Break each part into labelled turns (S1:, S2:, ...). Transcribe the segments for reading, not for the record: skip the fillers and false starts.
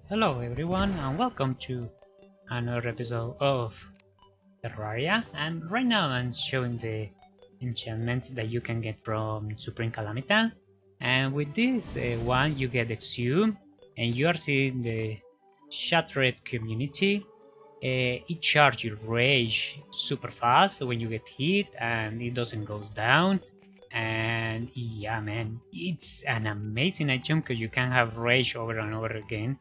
S1: Hello everyone and welcome to another episode of Terraria, and right now I'm showing the enchantments that you can get from Supreme Calamity, and with this one you get Exo, and you are seeing the Shattered Community. It charges your rage super fast when you get hit and it doesn't go down, and yeah man, it's an amazing item because you can have rage over and over again.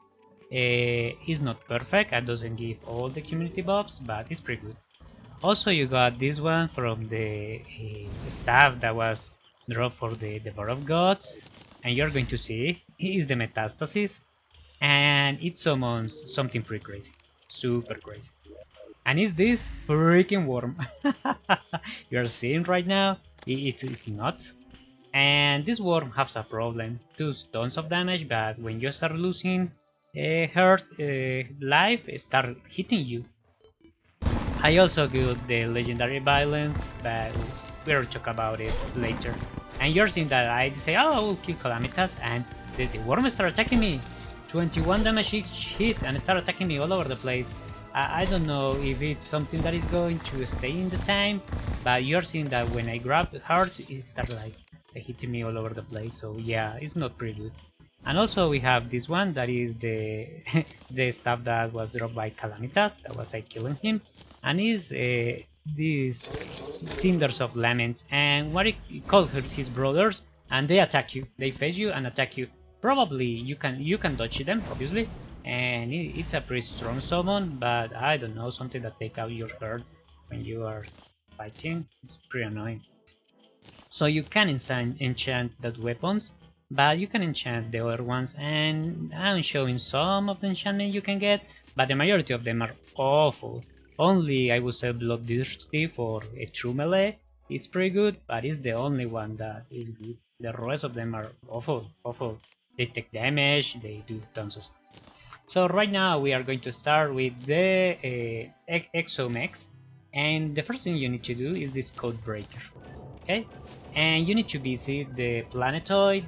S1: It's not perfect, it doesn't give all the community buffs, but it's pretty good. Also, you got this one from the staff that was dropped for the Devourer of Gods, and you're going to see it is the Metastasis, and it summons something pretty crazy, super crazy. And it's this freaking worm. You're seeing right now, it's nuts. And this worm has a problem, does tons of damage, but when you start losing hurt life, start hitting you. I also got the legendary violence, but we'll talk about it later. And you're seeing that I say, oh, I will kill Calamitas, and the worm start attacking me. 21 damage each hit and start attacking me all over the place. I don't know if it's something that is going to stay in the time, but you're seeing that when I grab hearts, it starts like hitting me all over the place. So yeah, it's not pretty good. And also we have this one that is the the stuff that was dropped by Calamitas, that was like killing him, and is these cinders of lament, and what he called his brothers, and they attack you, they face you and attack you. Probably you can dodge them, obviously, and it's a pretty strong summon, but I don't know, something that take out your hurt when you are fighting. It's pretty annoying. So you can enchant that weapons, but you can enchant the other ones, and I'm showing some of the enchantment you can get, but the majority of them are awful. Only I would say Bloodthirsty for a true melee is pretty good, but it's the only one that is good. The rest of them are awful, awful. They take damage, they do tons of stuff. So right now we are going to start with the Exo Mechs, and the first thing you need to do is this code breaker. Okay, and you need to visit the planetoid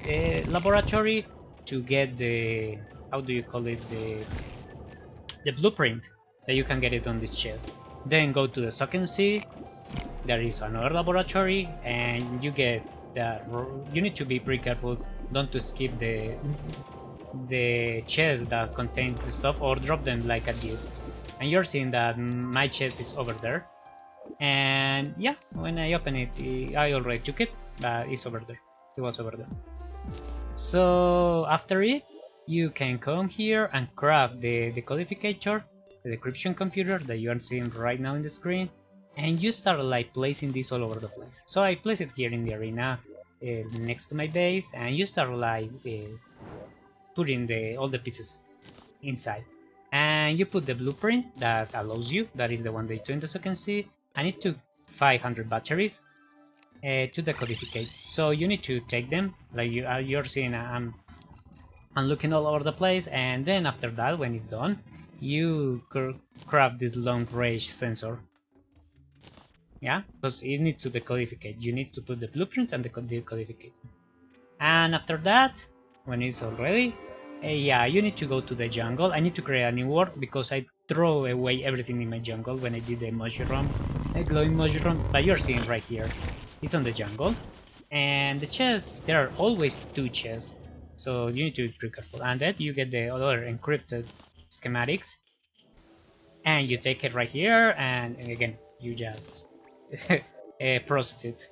S1: laboratory to get the, how do you call it, the blueprint that you can get it on this chest. Then go to the second sea, there is another laboratory, and you get that. You need to be pretty careful not to skip the chest that contains the stuff or drop them like I did. And you're seeing that my chest is over there. And yeah, when I open it, I already took it, but it's over there. It was over there. So after it, you can come here and craft the decodificator, the decryption computer that you are seeing right now in the screen, and you start like placing this all over the place. So I place it here in the arena next to my base, and you start like putting all the pieces inside. And you put the blueprint that allows you, that is the one that you in the second C, and it took 500 batteries to decodificate. So you need to take them, like you're seeing, I'm looking all over the place, and then after that, when it's done, you craft this long range sensor. Yeah, because you need to decodificate. You need to put the blueprints and decodificate. And after that, when it's all ready, yeah, you need to go to the jungle. I need to create a new world because I throw away everything in my jungle when I did the mushroom, a glowing mushroom that you're seeing right here. It's on the jungle. And the chests, there are always two chests, so you need to be pretty careful. And then you get the other encrypted schematics, and you take it right here, and again, you just process it.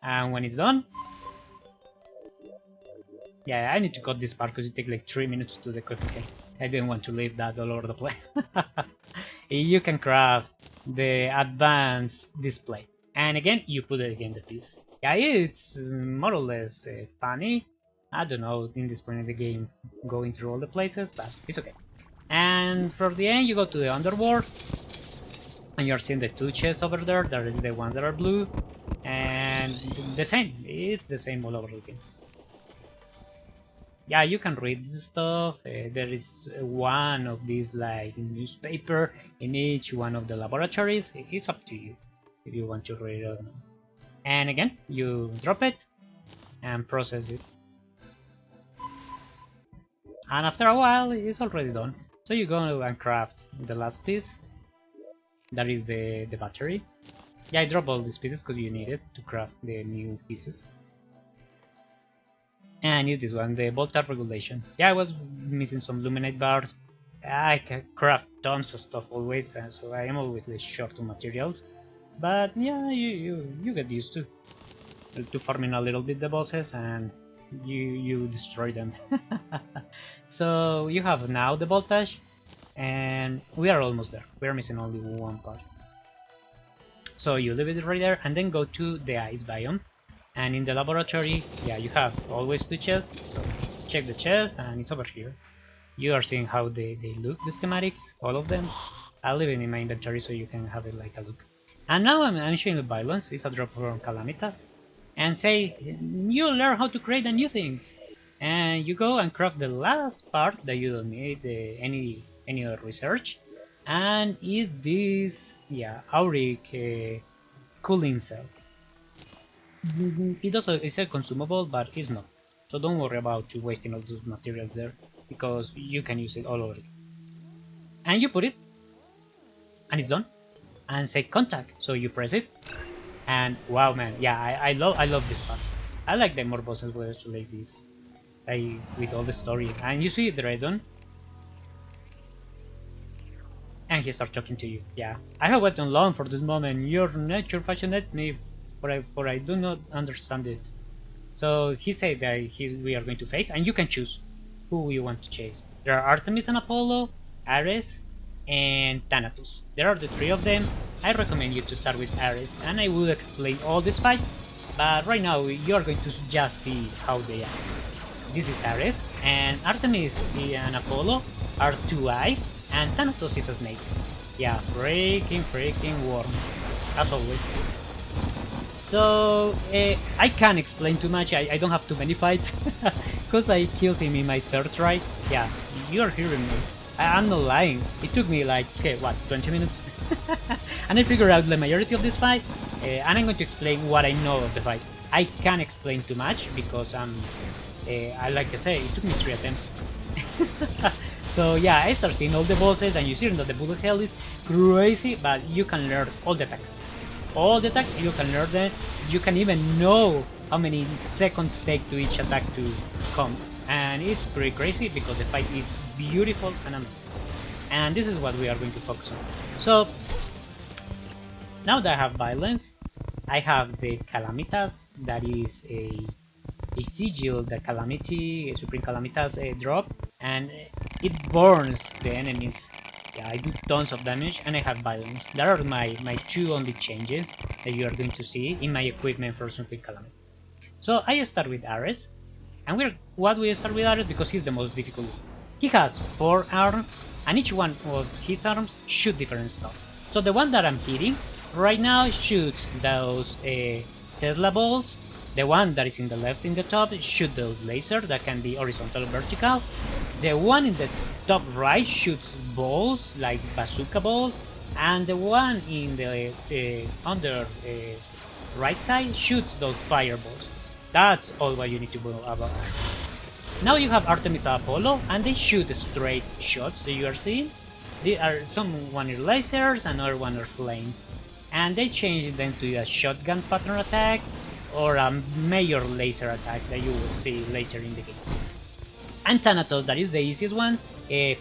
S1: And when it's done, yeah, I need to cut this part because it takes like 3 minutes to decodificate. I didn't want to leave that all over the place. You can craft the advanced display, and again, you put it again the piece. Yeah, it's more or less funny. I don't know in this point in the game going through all the places, but it's okay. And for the end, you go to the underworld, and you're seeing the two chests over there. There is the ones that are blue, and the same. It's the same all over again. Yeah, you can read this stuff. There is one of these like newspaper in each one of the laboratories. It's up to you if you want to read it or not. And again, you drop it and process it. And after a while, it's already done. So you go and craft the last piece. That is the battery. Yeah, I drop all these pieces because you need it to craft the new pieces. And I need this one, the voltage regulation. Yeah, I was missing some luminite bars. I can craft tons of stuff always, so I am always short on materials. But yeah, you get used to farming a little bit the bosses, and you destroy them. So you have now the voltage, and we are almost there. We are missing only one part. So you leave it right there, and then go to the ice biome. And in the laboratory, yeah, you have always two chests. So check the chest, and it's over here. You are seeing how they look, the schematics, all of them. I'll leave it in my inventory so you can have it like a look. And now I'm showing the violence. It's a drop from Calamitas. And say, you learn how to create the new things. And you go and craft the last part that you don't need any other research. And is this, yeah, auric cooling cell. It's a consumable, but it's not. So don't worry about wasting all those materials there, because you can use it all over. And you put it, and it's done. And say contact. So you press it, and wow, man, yeah, I love this part. I like the more bosses where it's like this, like with all the story. And you see the Redon, and he starts talking to you. Yeah, I have waited long for this moment. Your nature fascinates me, for I do not understand it. So he said that we are going to face, and you can choose who you want to chase. There are Artemis and Apollo, Ares, and Thanatos. There are the three of them. I recommend you to start with Ares, and I will explain all this fight, but right now you are going to just see how they are. This is Ares, and Artemis and Apollo are two eyes, and Thanatos is a snake. Yeah, freaking warm, as always. So, I can't explain too much, I don't have too many fights, because I killed him in my third try. Yeah, you're hearing me. I'm not lying, it took me like, okay, what, 20 minutes? And I figured out the majority of this fight, and I'm going to explain what I know of the fight. I can't explain too much, because I like to say, it took me 3 attempts. So yeah, I start seeing all the bosses, and you see that the bullet hell is crazy, but you can learn all the attacks. All the attacks, you can learn them. You can even know how many seconds take to each attack to come. And it's pretty crazy because the fight is beautiful and amazing. And this is what we are going to focus on. So, now that I have violence, I have the Calamitas, that is a sigil that Calamity, a Supreme Calamitas drop, and it burns the enemies. Yeah, I do tons of damage, and I have violence. That are my two only changes that you are going to see in my equipment for Supreme Calamities. So I start with Ares, and what we start with Ares because he's the most difficult. He has 4 arms, and each one of his arms shoot different stuff. So the one that I'm hitting right now shoots those Tesla balls. The one that is in the left in the top shoots those lasers that can be horizontal or vertical. The one in the top right shoots balls like bazooka balls, and the one in the under right side shoots those fireballs. That's all what you need to know about. Now you have Artemis Apollo, and they shoot straight shots that you are seeing. They are one are lasers, another one are flames, and they change them to a shotgun pattern attack or a major laser attack that you will see later in the game. And Thanatos, that is the easiest one,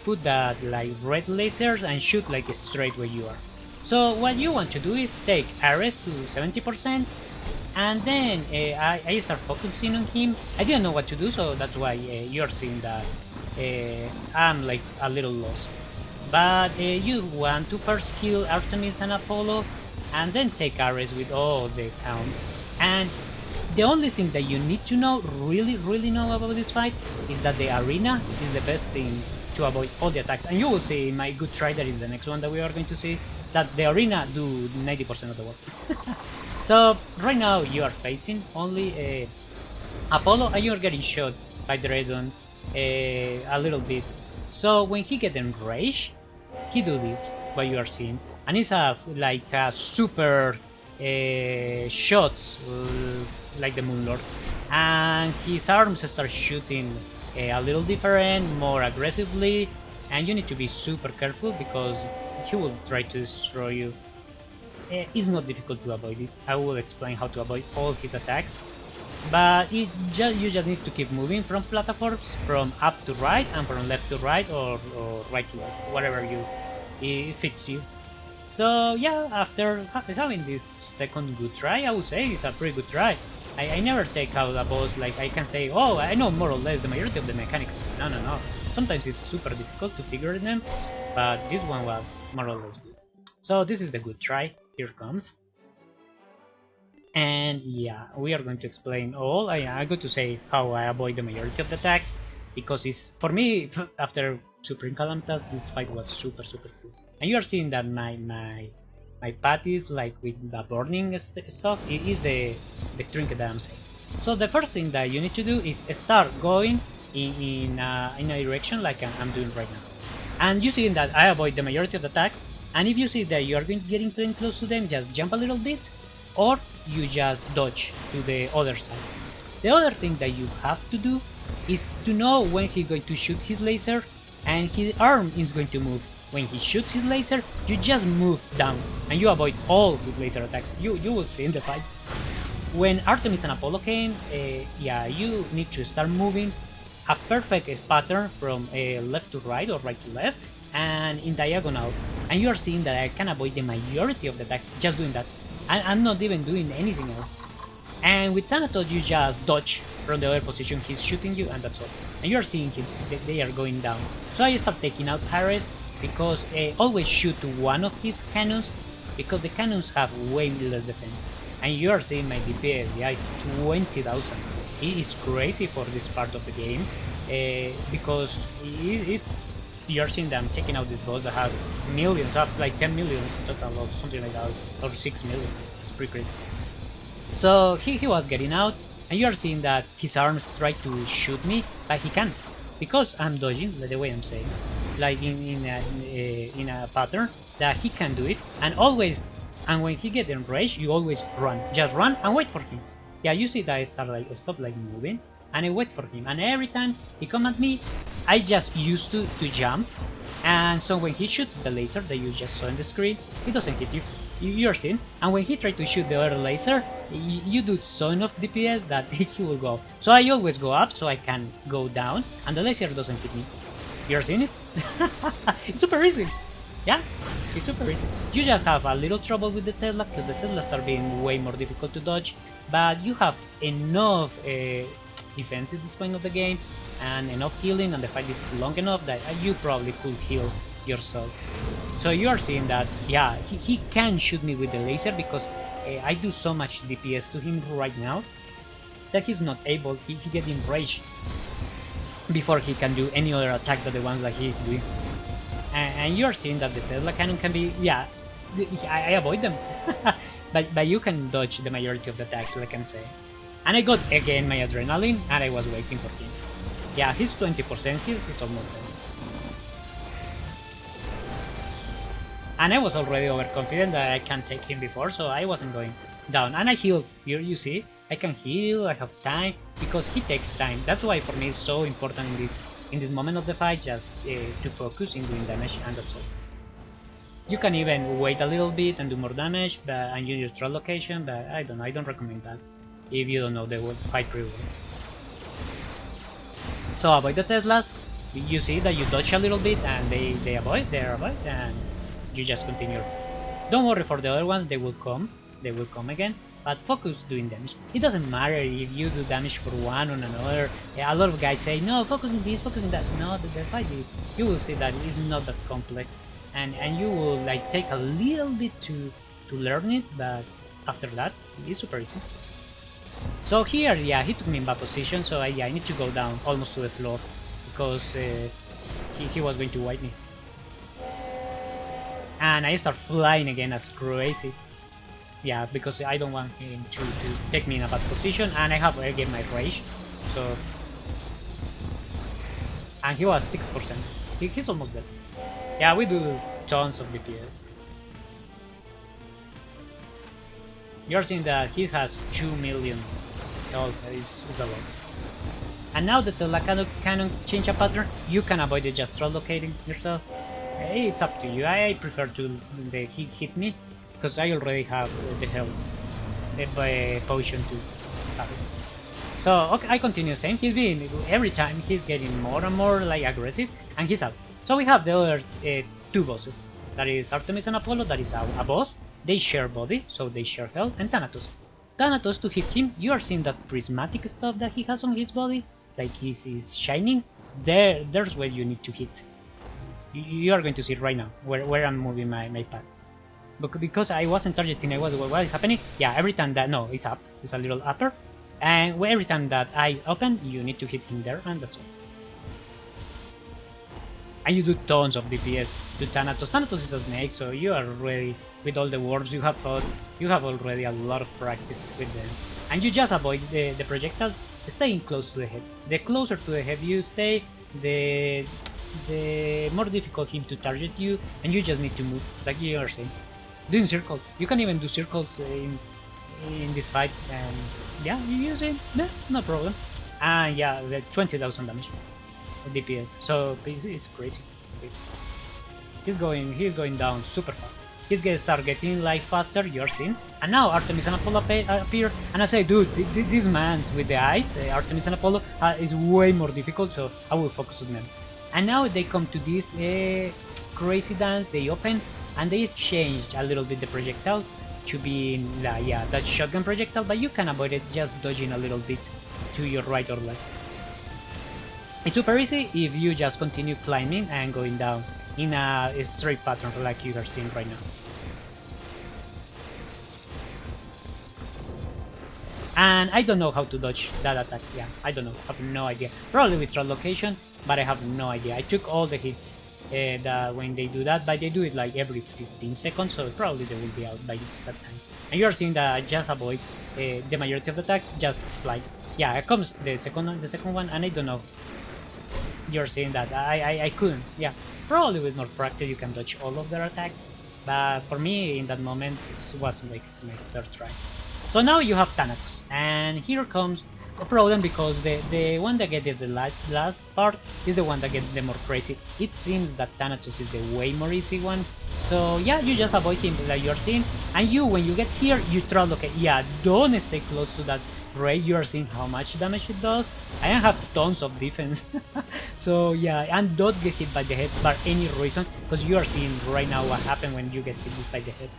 S1: put that like red lasers and shoot like straight where you are. So what you want to do is take Ares to 70%, and then I start focusing on him. I didn't know what to do, so that's why you're seeing that I'm like a little lost. But you want to first kill Artemis and Apollo, and then take Ares with all the count. And the only thing that you need to know, really know about this fight, is that the arena is the best thing to avoid all the attacks. And you will see in my good try, that is the next one that we are going to see, that the arena do 90% of the work. So right now you are facing only Apollo, and you are getting shot by the Redon a little bit. So when he gets enraged, he do this, what you are seeing, and it's like a super shots like the Moonlord, and his arms start shooting a little different, more aggressively, and you need to be super careful because he will try to destroy you. It's not difficult to avoid it. I will explain how to avoid all his attacks, but you just need to keep moving from platforms, from up to right and from left to right, or right to left, whatever it fits you. So yeah, after having this second good try, I would say it's a pretty good try. I never take out a boss like I can say, oh, I know more or less the majority of the mechanics. No. Sometimes it's super difficult to figure them, but this one was more or less good. So this is the good try. Here it comes. And yeah, we are going to explain all. I'm going to say how I avoid the majority of the attacks, because it's, for me, after Supreme Calamitas, this fight was super cool. And you are seeing that my path is like with the burning stuff. It is the trinket that I'm saying. So the first thing that you need to do is start going in a direction like I'm doing right now. And you see that I avoid the majority of the attacks. And if you see that you are getting too close to them, just jump a little bit, or you just dodge to the other side. The other thing that you have to do is to know when he's going to shoot his laser and his arm is going to move. When he shoots his laser, you just move down and you avoid all his laser attacks. You will see in the fight. When Artemis and Apollo came, yeah, you need to start moving a perfect pattern from left to right or right to left and in diagonal. And you are seeing that I can avoid the majority of the attacks just doing that. I'm not even doing anything else. And with Thanatos you just dodge from the other position he's shooting you, and that's all. And you're seeing they are going down. So I start taking out Paris because always shoot one of his cannons, because the cannons have way less defense. And you are seeing my DPS, yeah, it's 20,000. It is crazy for this part of the game, because you're seeing them taking out this boss that has millions, up like 10 millions total or something like that, or 6 million. It's pretty crazy. So he was getting out, and you are seeing that his arms try to shoot me, but he can't, because I'm dodging, the way I'm saying, like in a pattern that he can do it, and when he gets enraged, you always run, just run and wait for him. Yeah, you see that I stop moving, and I wait for him, and every time he come at me, I just used to jump, and so when he shoots the laser that you just saw on the screen, he doesn't hit you. You're seeing, and when he tries to shoot the other laser, you do so enough DPS that he will go up. So I always go up so I can go down, and the laser doesn't hit me. You're seeing it? It's super easy. Yeah, it's super easy. You just have a little trouble with the Tesla, because the Teslas are being way more difficult to dodge, but you have enough defense at this point of the game, and enough healing, and the fight is long enough that you probably could heal yourself. So you are seeing that, yeah, he can shoot me with the laser, because I do so much DPS to him right now that he's not able, he gets enraged before he can do any other attack than the ones that he's doing. And you're seeing that the Tesla cannon can be, yeah, I avoid them. but you can dodge the majority of the attacks, like I'm saying. And I got again my adrenaline, and I was waiting for him. Yeah, he's 20%, he's almost done. And I was already overconfident that I can take him before, so I wasn't going down. And I healed. Here you see, I can heal, I have time, because he takes time. That's why for me it's so important in this moment of the fight, just to focus in doing damage, and that's all. You can even wait a little bit and do more damage, and use your troll location, but I don't recommend that if you don't know the fight pretty well. So avoid the Teslas. You see that you dodge a little bit and they avoid, and you just continue. Don't worry for the other ones, they will come again, but focus doing damage. It doesn't matter if you do damage for one or another. A lot of guys say, no, focus on this, focus on that. No, the fight is, you will see that it's not that complex, and you will like take a little bit to learn it, but after that, it's super easy. So here, yeah, he took me in bad position, so I need to go down almost to the floor, because he was going to wipe me. And I start flying again as crazy. Yeah, because I don't want him to take me in a bad position, and I have again my rage. So, and he was 6%. He's almost dead. Yeah, we do tons of DPS. You're seeing that he has 2 million. Oh, it's a lot. And now that the cannon change a pattern, you can avoid it just locating yourself. It's up to you. I prefer to the hit me, because I already have the health potion to have it. So okay, I continue saying he's being every time he's getting more and more like aggressive, and he's out. So we have the other two bosses. That is Artemis and Apollo. That is a boss. They share body, so they share health, and Thanatos. Thanatos, to hit him, you are seeing that prismatic stuff that he has on his body, like he's shining. There's where you need to hit. You are going to see it right now, where I'm moving my pad. But because I wasn't targeting, what is happening? Yeah, every time that, no, it's up. It's a little upper. And every time that I open, you need to hit him there, and that's all. And you do tons of DPS to Thanatos. Thanatos is a snake, so you are already, with all the warps you have fought, you have already a lot of practice with them. And you just avoid the projectiles, staying close to the head. The closer to the head you stay, the more difficult him to target you, and you just need to move, like you are saying. Doing circles. You can even do circles in this fight, and yeah, you use it, yeah, no problem. And yeah, the 20,000 damage DPS, so it's crazy. He's going down super fast. His guys are getting life faster, you're seeing. And now Artemis and Apollo appear, and I say, dude, these mans with the eyes, Artemis and Apollo, is way more difficult, so I will focus on them. And now they come to this crazy dance, they open, and they changed a little bit the projectiles to be, yeah, that shotgun projectile, but you can avoid it just dodging a little bit to your right or left. It's super easy if you just continue climbing and going down in a straight pattern like you are seeing right now. And I don't know how to dodge that attack, yeah, I don't know, I have no idea. Probably with translocation, but I have no idea. I took all the hits that when they do that, but they do it like every 15 seconds, so probably they will be out by that time. And you are seeing that I just avoid the majority of the attacks, just like, yeah, it comes the second one, and I don't know. You're saying that I couldn't, yeah. Probably with more practice you can dodge all of their attacks, but for me in that moment it was like my third try. So now you have Thanatos, and here comes a problem because the one that gets the last part is the one that gets the more crazy. It seems that Thanatos is the way more easy one, so yeah, you just avoid him like you're seeing, and you, when you get here, you try to, okay, yeah, don't stay close to that ray. You are seeing how much damage it does. I have tons of defense. So yeah, and don't get hit by the head for any reason, because you are seeing right now what happens when you get hit by the head.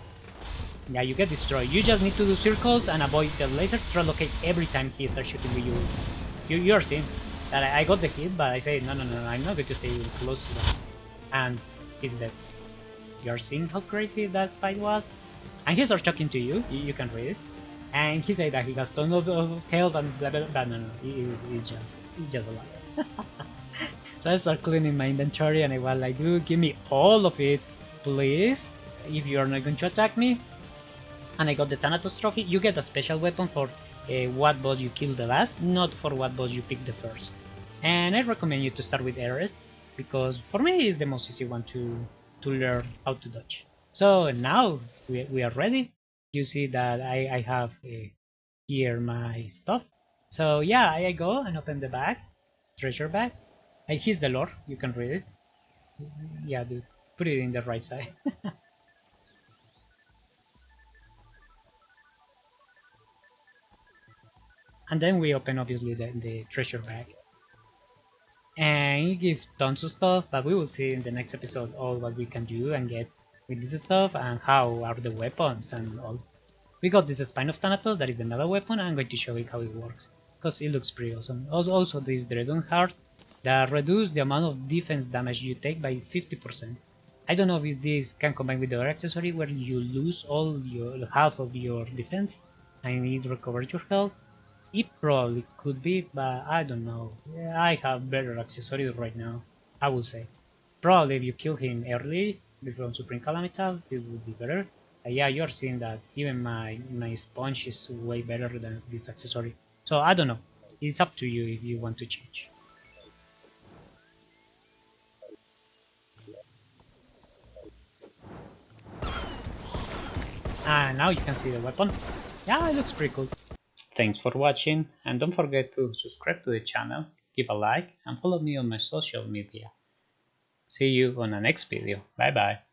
S1: Yeah, you get destroyed. You just need to do circles and avoid the laser relocate every time he starts shooting with you. You are seeing that I got the hit, but I say no, I'm not going to stay close to that. And he's dead. You are seeing how crazy that fight was? And he starts talking to you, you can read it. And he said that he has tons of health and blah blah blah. No, he's just alive. So I start cleaning my inventory and I was like, dude, give me all of it, please, if you are not going to attack me. And I got the Thanatos trophy. You get a special weapon for what boss you kill the last, not for what boss you pick the first. And I recommend you to start with Ares, because for me it's the most easy one to learn how to dodge. So now we are ready. You see that I have here my stuff. So yeah, I go and open the bag, treasure bag. Here's the lore, you can read it. Yeah, dude, put it in the right side. And then we open obviously the treasure bag. And it gives tons of stuff, but we will see in the next episode all what we can do and get with this stuff and how are the weapons and all. We got this Spine of Thanatos, that is another weapon. I'm going to show you how it works, because it looks pretty awesome. Also this Dreadon Heart that reduces the amount of defense damage you take by 50%. I don't know if this can combine with the other accessory where you lose half of your defense and it recovers your health. It probably could be, but I don't know. I have better accessories right now, I would say. Probably if you kill him early before Supreme Calamitas, this would be better. Yeah, you're seeing that even my sponge is way better than this accessory. So I don't know. It's up to you if you want to change. And now you can see the weapon. Yeah, it looks pretty cool. Thanks for watching, and don't forget to subscribe to the channel give a like, and follow me on my social media. See you on the next video. Bye bye.